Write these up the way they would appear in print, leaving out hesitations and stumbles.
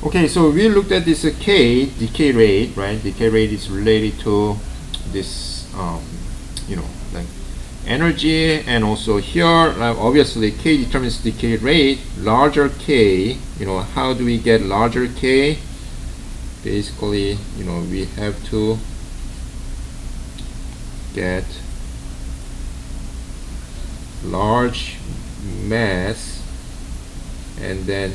Okay, so we looked at this K, decay rate, right? Decay rate is related to this, like energy, and also here, obviously K determines decay rate. Larger K, how do we get larger K? Basically, we have to get large mass, and then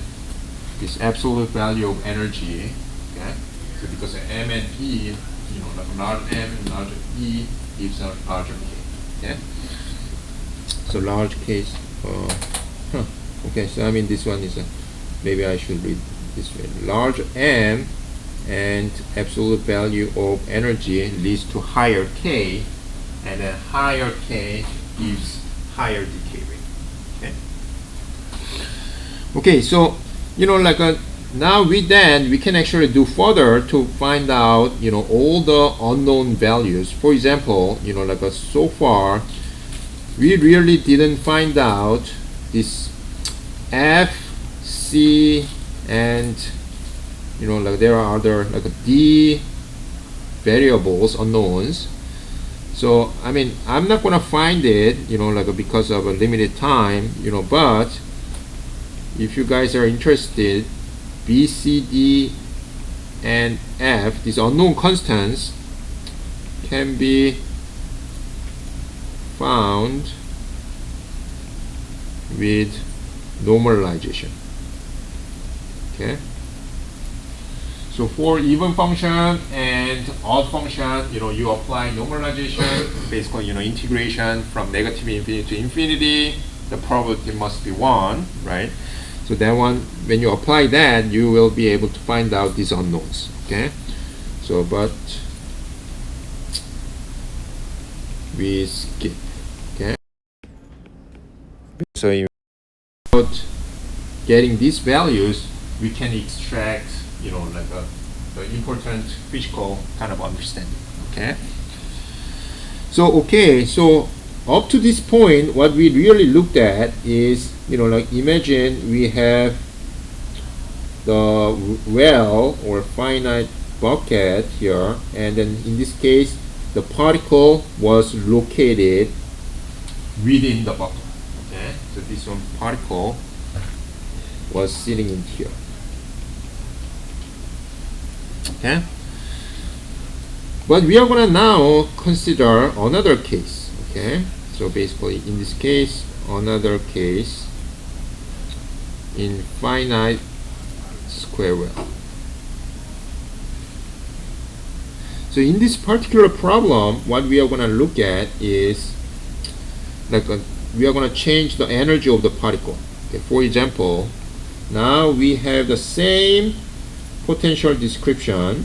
this absolute value of energy. Okay, so because of M and E, like large M and large E gives a larger K. Okay, so large case. Okay, so I mean this one is maybe I should read this way. Large M and absolute value of energy leads to higher K, and then higher K gives higher decay rate. Okay. Okay, so now with that we can actually do further to find out all the unknown values. For example, so far we really didn't find out this F, C, and there are other D variables, unknowns. So I mean I'm not gonna find it because of a limited time, but if you guys are interested, B, C, D, and F, these unknown constants, can be found with normalization. Okay. So for even function and odd function, you apply normalization, basically, integration from negative infinity to infinity. The probability must be 1, right? So that one, when you apply that, you will be able to find out these unknowns. Okay. So, but we skip. Okay. So without getting these values, we can extract, the important physical kind of understanding. Okay. So up to this point, what we really looked at is, imagine we have the well or finite bucket here, and then in this case, the particle was located within the bucket. Okay, so this one particle was sitting in here. Okay, but we are going to now consider another case. Okay, so basically in this case, another case in finite square well. So in this particular problem, what we are going to look at is we are going to change the energy of the particle. Okay, for example, now we have the same potential description,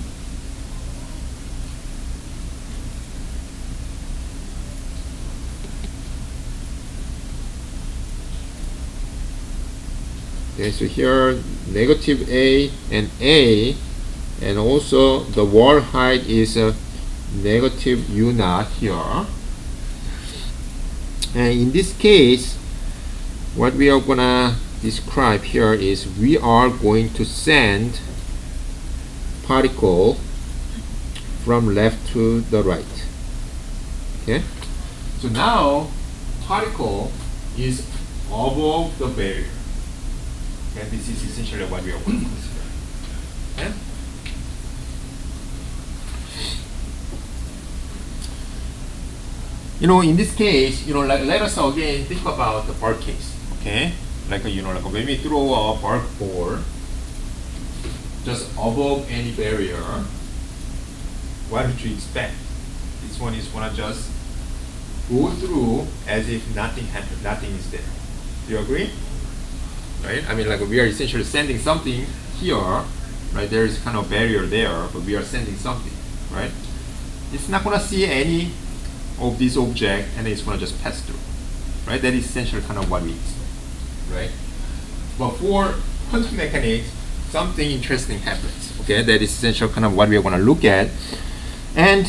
okay, so here negative A, and also the wall height is a negative U naught here. And in this case, what we are gonna describe here is we are going to send particle from left to the right. Okay, so now particle is above the barrier, and this is essentially what we are going to consider. Okay? In this case, let us again think about the bulk case. Okay, when we throw a bulk ball just above any barrier, what would you expect? This one is gonna just go through as if nothing happened, nothing is there. Do you agree? Right? I mean, we are essentially sending something here, right? There is kind of barrier there, but we are sending something, right? It's not gonna see any of this object, and it's gonna just pass through, right? That is essentially kind of what we expect, right? But for quantum mechanics, something interesting happens. Okay, that is essentially kind of what we are going to look at. And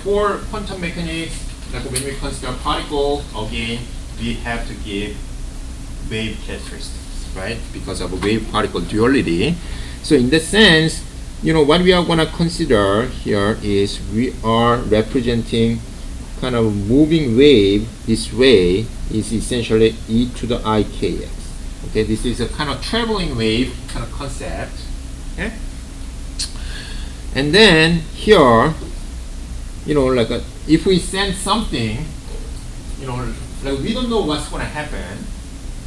for quantum mechanics, when we consider particle, again we have to give wave characteristics, right? Because of a wave particle duality. So in that sense, what we are going to consider here is we are representing kind of moving wave this way is essentially e to the ikx. Okay, this is a kind of traveling wave kind of concept. Okay, and then here, like if we send something, like we don't know what's going to happen.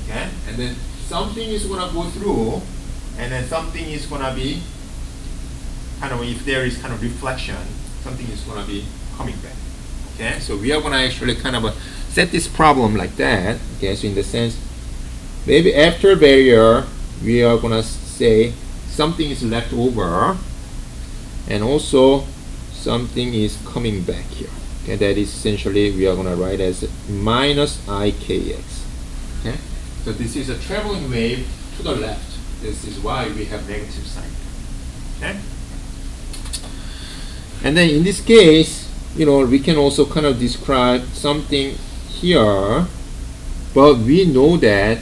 Okay, and then something is going to go through, and then something is going to be kind of, if there is kind of reflection, something is going to be coming back. Okay, so we are going to actually kind of set this problem like that. Okay, so in the sense, maybe after barrier, we are going to say something is left over, and also something is coming back here. Okay, that is essentially we are going to write as minus ikx. Okay, so this is a traveling wave to the left. This is why we have negative sign. Okay, and then in this case, we can also kind of describe something here, but we know that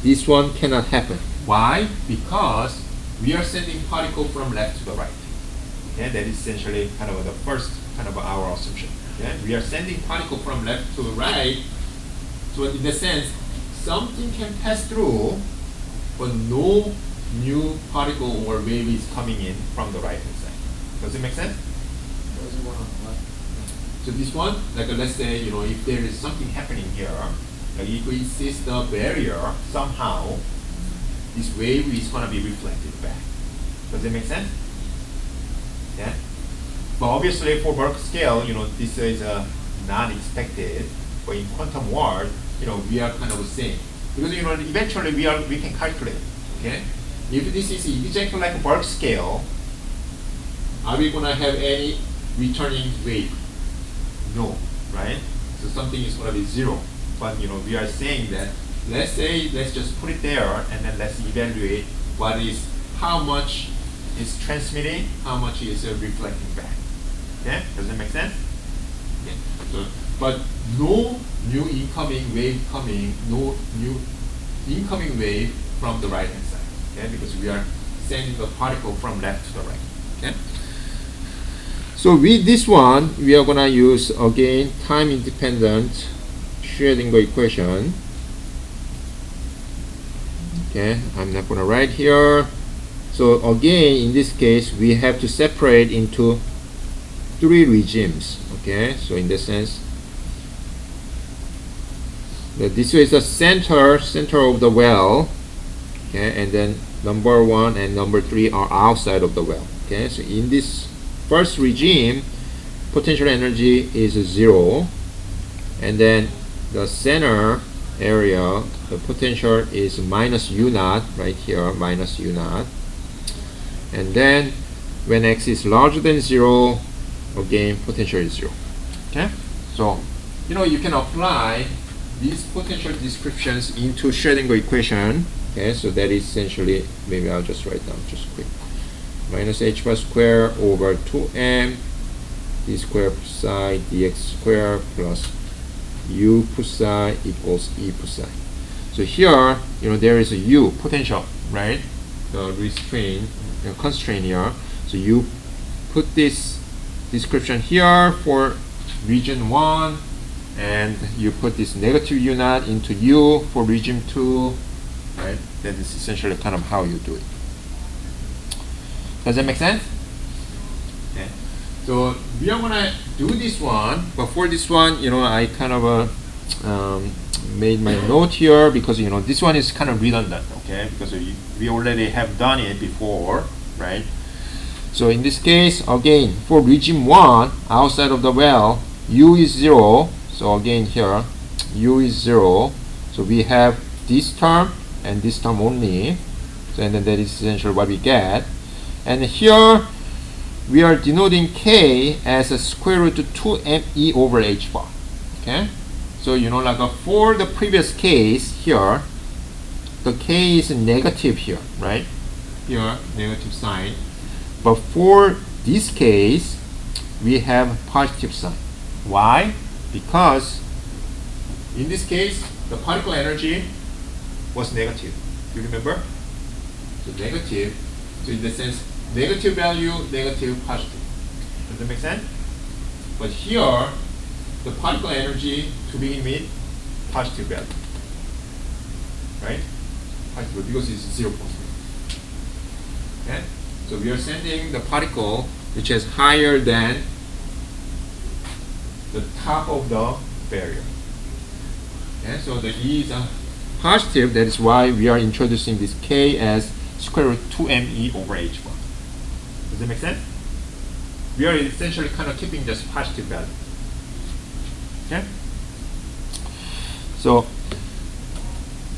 this one cannot happen. Why? Because we are sending particle from left to the right. Okay, that is essentially kind of the first kind of our assumption. Okay, we are sending particle from left to right, so in the sense, something can pass through, but no new particle or wave is coming in from the right hand side. Does it make sense? So this one, like let's say, if there is something happening here, like if we exist the barrier, somehow this wave is going to be reflected back. Does it make sense? Yeah. But obviously for Burke scale, this is not expected. But in quantum world, we are kind of saying, because eventually we can calculate. Okay. If this is exactly like Burke scale, are we going to have any returning wave? No, right? So something is going to be zero. But we are saying that, let's just put it there, and then let's evaluate how much is transmitting, how much is reflecting back. Okay, does that make sense? Okay. So, but no new incoming wave coming, no new incoming wave from the right hand side. Okay, because we are sending the particle from left to the right. Okay. So with this one, we are gonna use again time independent Schrödinger equation. Okay, I'm not gonna write here. So again, in this case, we have to separate into three regimes. Okay, so in this sense, this is the center of the well. Okay, and then number 1 and number 3 are outside of the well. Okay, so in this first regime, potential energy is 0, and then the center area, the potential is minus u naught, right here, minus u naught. And then when x is larger than 0, again potential is 0. Okay, so you can apply these potential descriptions into Schrödinger equation. Okay, so that is essentially, maybe I'll just write down just quick, minus h bar square over 2m d square psi dx square plus u psi equals e psi. So here, there is a u potential, right? The restraint, constraint here. So you put this description here for region 1, and you put this negative u naught into u for region 2, right? That is essentially kind of how you do it. Does that make sense? Okay. So we are gonna do this one, but for this one, I kind of made my note here because this one is kind of redundant, okay? Because we already have done it before, right? So in this case, again, for regime 1, outside of the well, u is 0. So again here, u is 0. So we have this term and this term only. So and then that is essentially what we get. And here we are denoting k as a square root of 2me over h bar. Okay? So like for the previous case here, the k is negative here, right? Here, negative sign. But for this case, we have positive sign. Why? Because in this case, the particle energy was negative. You remember? So negative. So in the sense, negative value, negative, positive. Does that make sense? But here, the particle energy to begin with, positive value. Right? Positive, because it's 0 point. Okay? So we are sending the particle which is higher than the top of the barrier. Okay? So the E is positive, that is why we are introducing this K as square root 2me over h1. Does that make sense? We are essentially kind of keeping just positive value. Okay? So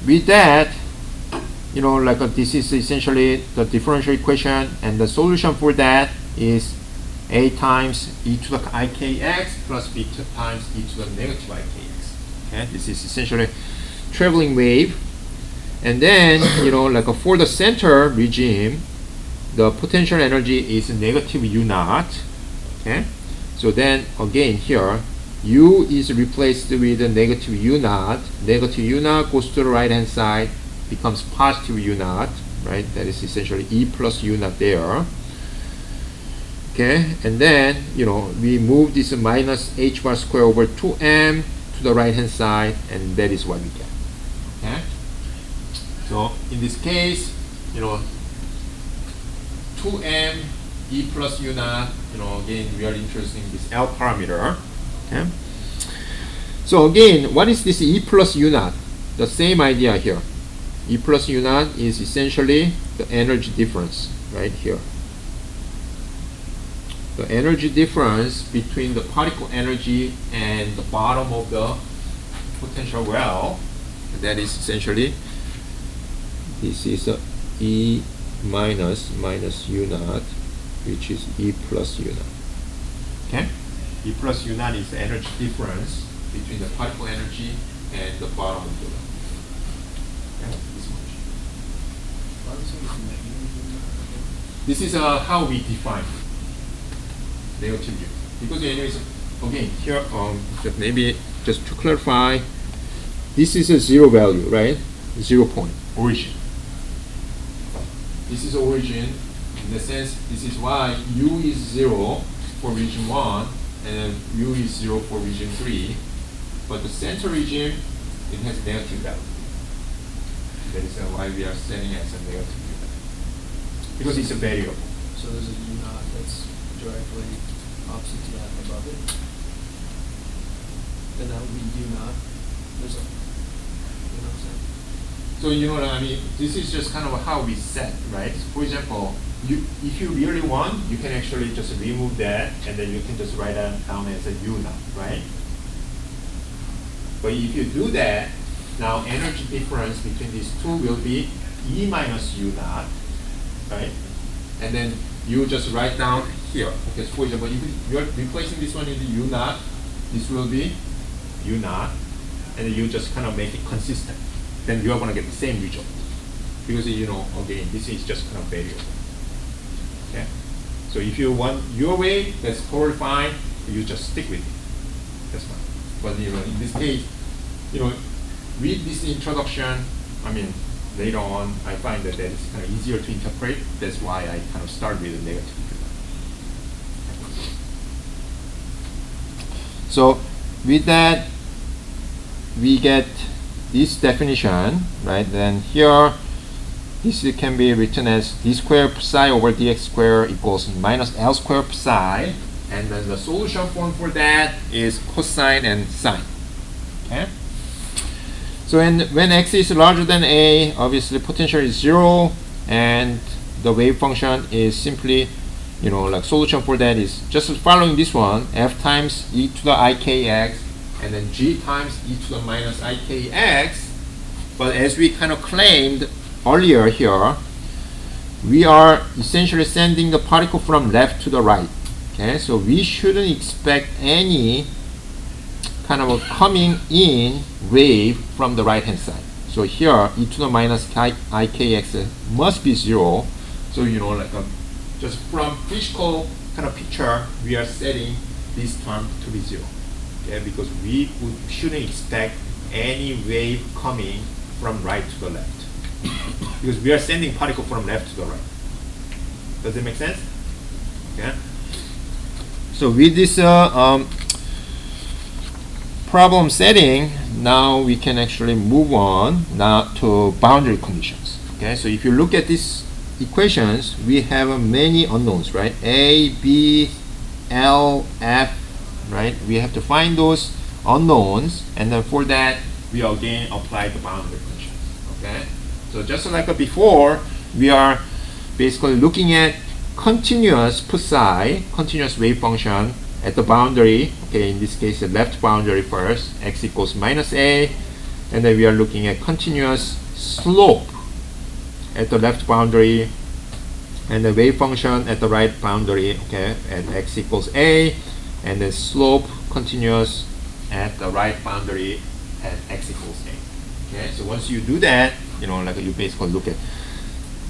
with that, you know, like this is essentially the differential equation, and the solution for that is a times e to the ikx plus b times e to the negative ikx. Okay, this is essentially traveling wave. And then, you know, like for the center regime, the potential energy is negative u naught. Okay, so then again here, u is replaced with a negative u naught. Negative u naught goes to the right hand side, becomes positive u naught, right? That is essentially e plus u naught there. Okay, and then, you know, we move this minus h bar square over 2m to the right hand side, and that is what we get. Okay, so in this case, you know, 2m e plus u naught, you know, again we are introducing this L parameter. Okay, so again, what is this e plus u naught? The same idea here. E plus u naught is essentially the energy difference right here. The energy difference between the particle energy and the bottom of the potential well, that is essentially, this is a E minus u naught, which is E plus u naught. Okay? E plus u naught is the energy difference between the particle energy and the bottom of the well. Okay? This is how we define negative u. Because anyways, again, here, maybe just to clarify, this is a zero value, right? 0 point, origin. This is origin, in the sense, this is why u is 0 for region 1, and u is 0 for region 3. But the center region, it has negative value. That is why we are setting it as a negative u. Because it's a variable. So there's a u naught that's directly opposite to that above it. And that would be u naught. There's a, you know what I'm saying? So you know what I mean? This is just kind of how we set, right? For example, if you really want, you can actually just remove that, and then you can just write that down as a u naught, right? But if you do that, now energy difference between these two will be E minus u naught, right? And then you just write down here. Okay, so for example, if you are replacing this one in the u naught, this will be u naught, and then you just kind of make it consistent. Then you are going to get the same result. Because, you know, again, this is just kind of variable. Okay? So if you want your way, that's totally fine. You just stick with it. That's fine. But, you know, in this case, you know, with this introduction, I mean, later on, I find that that is kind of easier to interpret. That's why I kind of start with a negative. So with that, we get this definition, right? Then here, this can be written as d squared psi over dx squared equals minus L squared psi. And then the solution form for that is cosine and sine. Okay? So when x is larger than a, obviously potential is 0, and the wave function is simply, you know, like solution for that is just following this one, f times e to the ikx, and then g times e to the minus ikx. But as we kind of claimed earlier here, we are essentially sending the particle from left to the right. Okay, so we shouldn't expect any kind of a coming in wave from the right hand side. So here, e to the minus ikx must be 0. So, you know, like just from physical kind of picture, we are setting this term to be 0. Okay, because we shouldn't expect any wave coming from right to the left. Because we are sending particle from left to the right. Does it make sense? Okay. So with this problem setting, now we can actually move on now to boundary conditions. Okay, so if you look at these equations, we have many unknowns, right? A, B, L, F, right? We have to find those unknowns, and then for that, we again apply the boundary conditions. Okay, so just like before, we are basically looking at continuous psi, continuous wave function at the boundary. Okay, in this case, the left boundary first, x equals minus a, and then we are looking at continuous slope at the left boundary, and the wave function at the right boundary. Okay, at x equals a, and then slope continuous at the right boundary at x equals a. Okay, so once you do that, you know, like you basically look at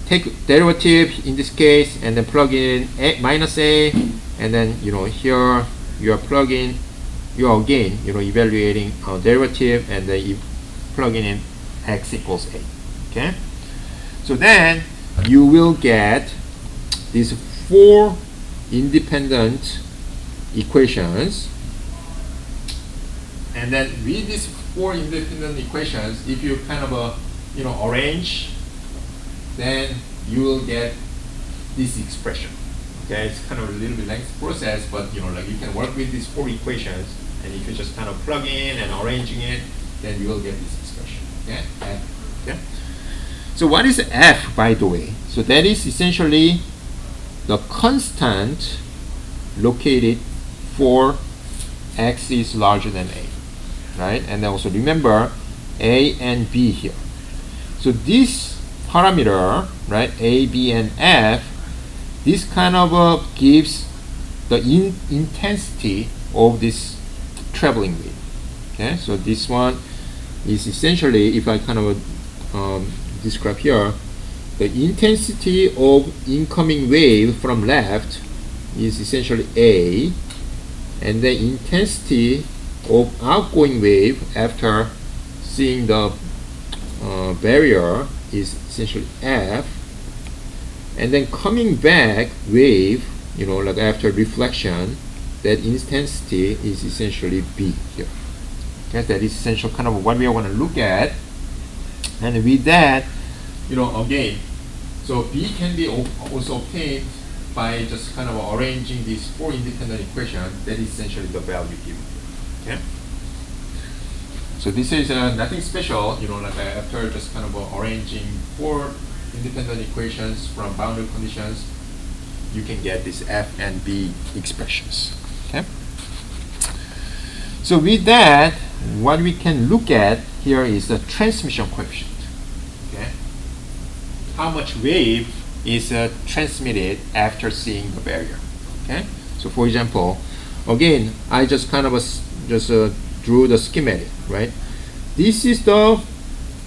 take derivative in this case, and then plug in a minus a, and then you know here you are plugging, you are again you know evaluating derivative, and then you plug in x equals a. Okay, so then you will get these four independent equations, and then with these four independent equations, if you kind of you know arrange, then you will get this expression. Okay, it's kind of a little bit lengthy process, but you know, like you can work with these four equations, and if you just kind of plug in and arranging it, then you will get this expression. Okay, F. Okay. So what is F, by the way? So that is essentially the constant located for x is larger than a, right? And then also remember a and b here. So this parameter, right, a, b, and f, this kind of gives the intensity of this traveling wave. Okay, so this one is essentially, if I kind of describe here, the intensity of incoming wave from left is essentially A, and the intensity of outgoing wave after seeing the barrier is essentially F, and then coming back wave, you know, like after reflection, that intensity is essentially B here. Okay, that is essential kind of what we want to look at. And with that, you know, again, so B can be also obtained by just kind of arranging these four independent equations. That is essentially the value given here. Okay. So this is nothing special, you know, like after just kind of arranging four independent equations from boundary conditions, you can get these F and B expressions. Okay. So with that, what we can look at here is the transmission coefficient. Okay. How much wave is transmitted after seeing the barrier. Okay. So for example, again, I just kind of drew the schematic, right? This is the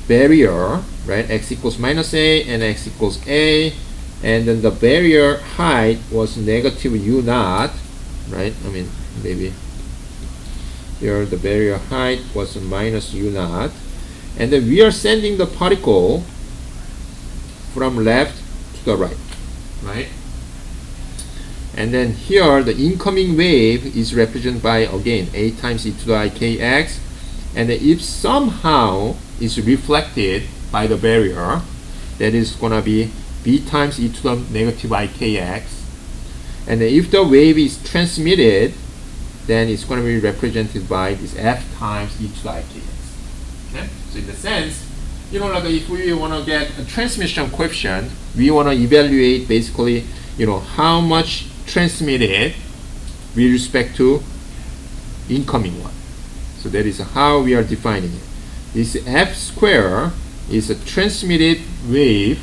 barrier, right? X equals minus a and x equals a, and then the barrier height was negative u naught, right? I mean, maybe here the barrier height was minus u naught, and then we are sending the particle from left to the right, right? And then here the incoming wave is represented by, again, a times e to the I kx, and if somehow is reflected by the barrier, that is going to be b times e to the negative I kx, and if the wave is transmitted, then it's going to be represented by this f times e to the I kx. Okay? So in the sense, you know, like if we want to get a transmission coefficient, we want to evaluate basically, you know, how much transmitted with respect to incoming one. So that is how we are defining it. This f square is a transmitted wave,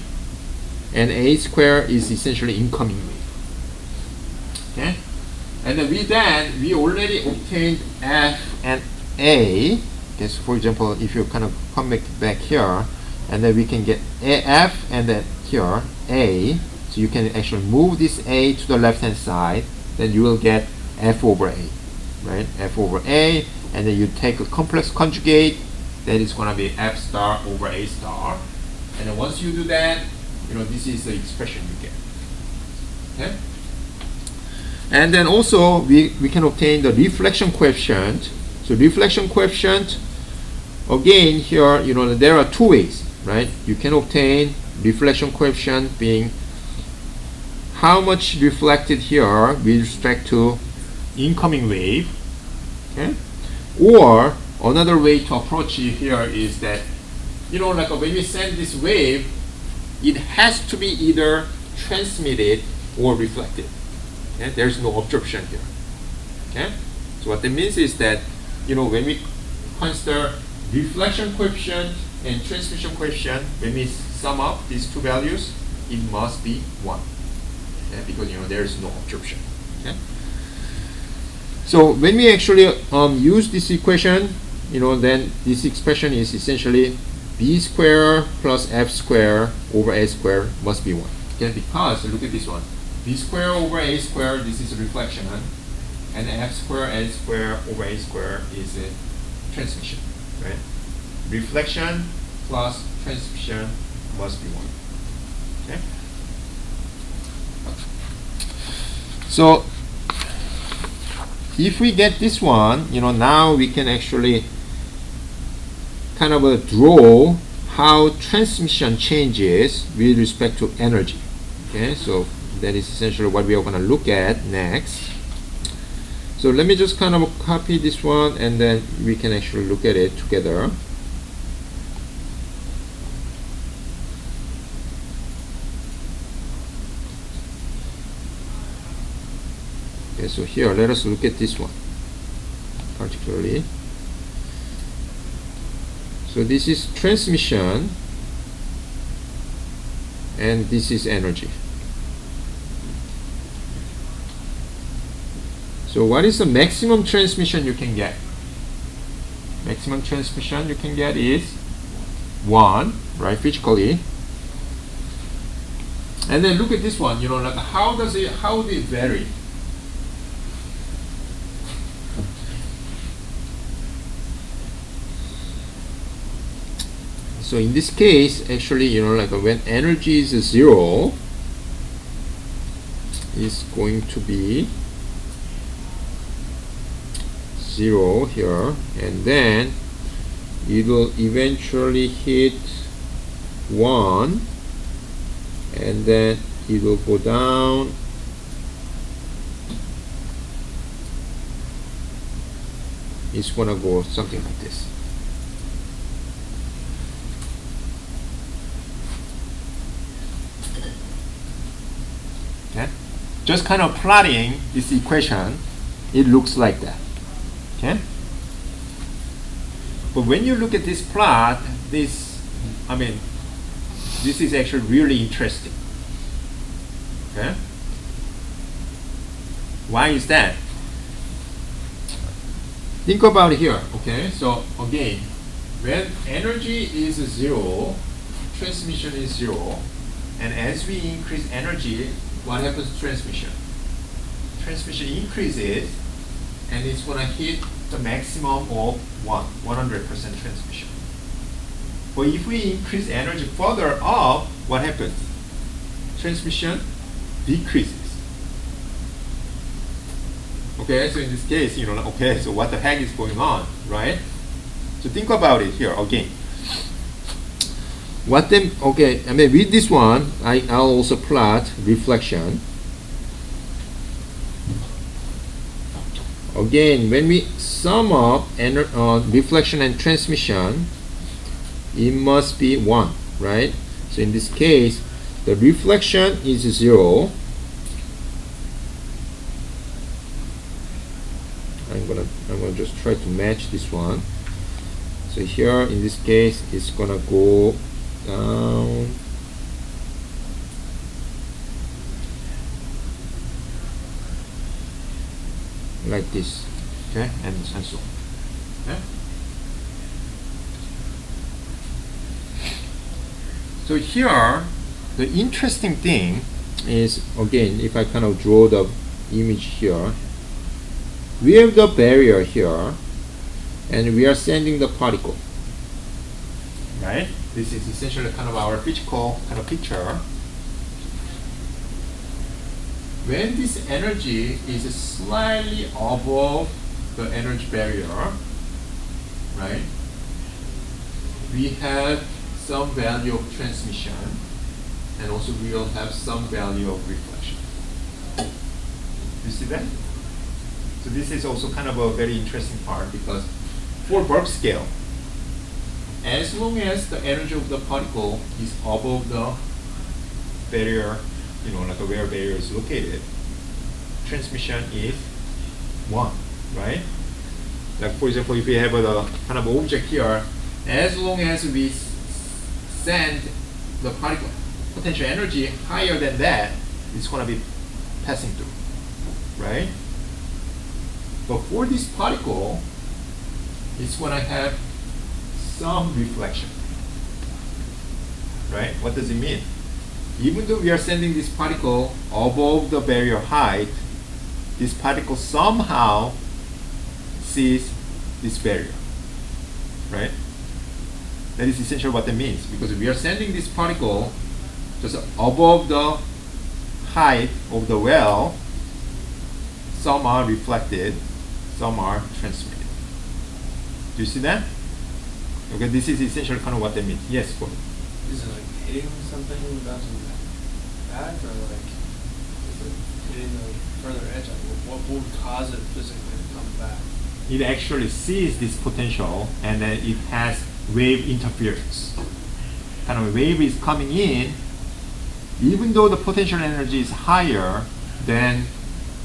and a square is essentially incoming wave. Okay? And then with that, we already obtained f and a. Okay, so for example, if you kind of come back here, and then we can get f and then here a. So you can actually move this a to the left hand side, then you will get f over a, right? F over a, and then you take a complex conjugate, that is going to be f star over a star. And then once you do that, you know, this is the expression you get. Okay? And then also we can obtain the reflection coefficient. So reflection coefficient, again here, there are two ways, right? You can obtain reflection coefficient being how much reflected here with respect to incoming wave. Okay? Or another way to approach it here is that, like when we send this wave, it has to be either transmitted or reflected. Okay? There's no absorption here. Okay? So what that means is that, when we consider reflection coefficient and transmission coefficient, when we sum up these two values, it must be 1. Okay? Because there is no absorption. Okay? So when we actually use this equation, then this expression is essentially b square plus f square over a square must be 1. Okay? Because look at this one, b square over a square, this is a reflection, and f square a square over a square is a transmission. Right? Reflection plus transmission must be 1. Okay? So if we get this one, now we can actually kind of draw how transmission changes with respect to energy. Okay, so that is essentially what we are going to look at next. So let me just kind of copy this one and then we can actually look at it together. Okay, so here let us look at this one particularly. So this is transmission and this is energy. So what is the maximum transmission you can get? Maximum transmission you can get is 1, right, physically. And then look at this one, like how do it vary? So in this case, actually, like when energy is 0, is going to be 0 here, and then it will eventually hit 1, and then it will go down, it's gonna go something like this. Okay, just kind of plotting this equation, it looks like that. Okay, but when you look at this plot, this is actually really interesting. Okay, why is that? Think about it here. Okay, so again, when energy is 0, transmission is 0, and as we increase energy, what happens to transmission? Transmission increases, and it's going to hit the maximum of 100% transmission. But if we increase energy further up, what happens? Transmission decreases. Okay, so in this case, okay, so what the heck is going on, right? So think about it here again. With this one, I'll also plot reflection. Again, when we sum up reflection and transmission, it must be 1, right? So in this case, the reflection is 0. I'm gonna just try to match this one. So here in this case, it's gonna go down. Like this, okay, and so on. Okay? So here, the interesting thing is, again, if I kind of draw the image here, we have the barrier here, and we are sending the particle, right? This is essentially kind of our physical kind of picture. when this energy is slightly above the energy barrier, right, we have some value of transmission, and also we will have some value of reflection. You see that? So this is also kind of a very interesting part, because for bulk scale, as long as the energy of the particle is above the barrier, like where barrier is located, transmission is 1, right? Like for example, if we have a kind of object here, as long as we send the particle potential energy higher than that, it's going to be passing through, right? But for this particle, it's going to have some reflection, right? What does it mean? Even though we are sending this particle above the barrier height, this particle somehow sees this barrier, right? That is essentially what that means, because we are sending this particle just above the height of the well. Some are reflected, some are transmitted. Do you see that? Okay, this is essentially kind of what that means. Yes, go ahead. Is it like hitting something bouncing back, or like is it hitting the further edge? Like what would cause it physically to come back? It actually sees this potential, and then it has wave interference. Kind of a wave is coming in, even though the potential energy is higher than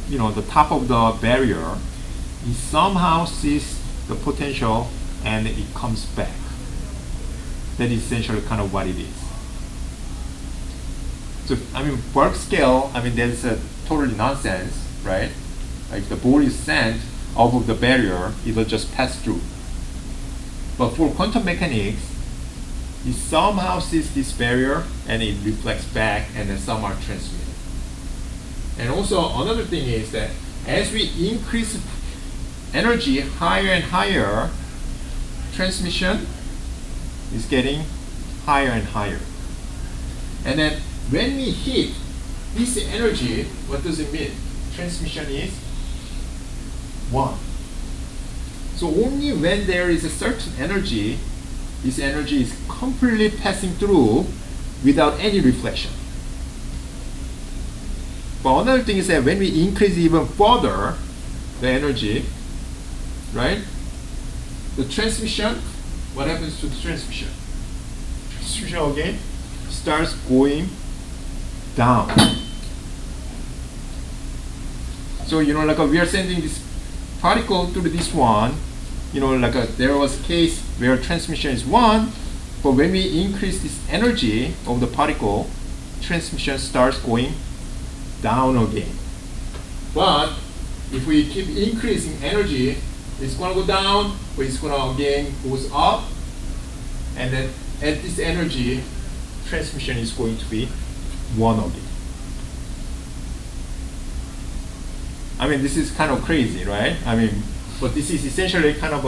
the top of the barrier, it somehow sees the potential and it comes back. That is essentially kind of what it is. So bulk scale, that's totally nonsense, right? Like the ball is sent above the barrier, it will just pass through. But for quantum mechanics, it somehow sees this barrier and it reflects back, and then some are transmitted. And also another thing is that as we increase energy higher and higher, transmission is getting higher and higher. And then when we hit this energy, what does it mean? Transmission is 1. So only when there is a certain energy, this energy is completely passing through without any reflection. But another thing is that when we increase even further the energy, right? The transmission, what happens to the transmission? Transmission again starts going down. So like we are sending this particle through this one, there was a case where transmission is 1, but when we increase this energy of the particle, transmission starts going down again. But if we keep increasing energy, it's going to go down, but it's going to again goes up, and then at this energy, transmission is going to be 1 again. This is kind of crazy, right? But this is essentially kind of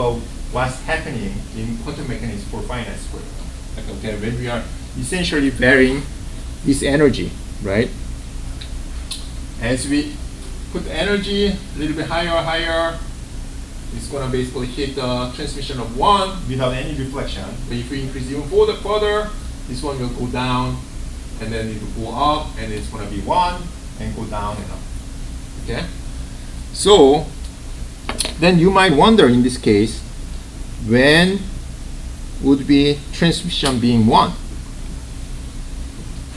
what's happening in quantum mechanics for finite square. Like, okay, when we are essentially varying this energy, right? As we put energy a little bit higher, it's going to basically hit the transmission of 1 without any reflection. But if we increase even further, this one will go down, and then it will go up, and it's going to be 1, and go down and up. Okay? So, then you might wonder in this case, when would be transmission being 1?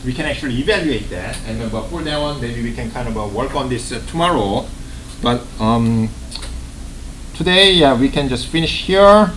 We can actually evaluate that, and then, but for that one, maybe we can kind of work on this tomorrow. But today, we can just finish here,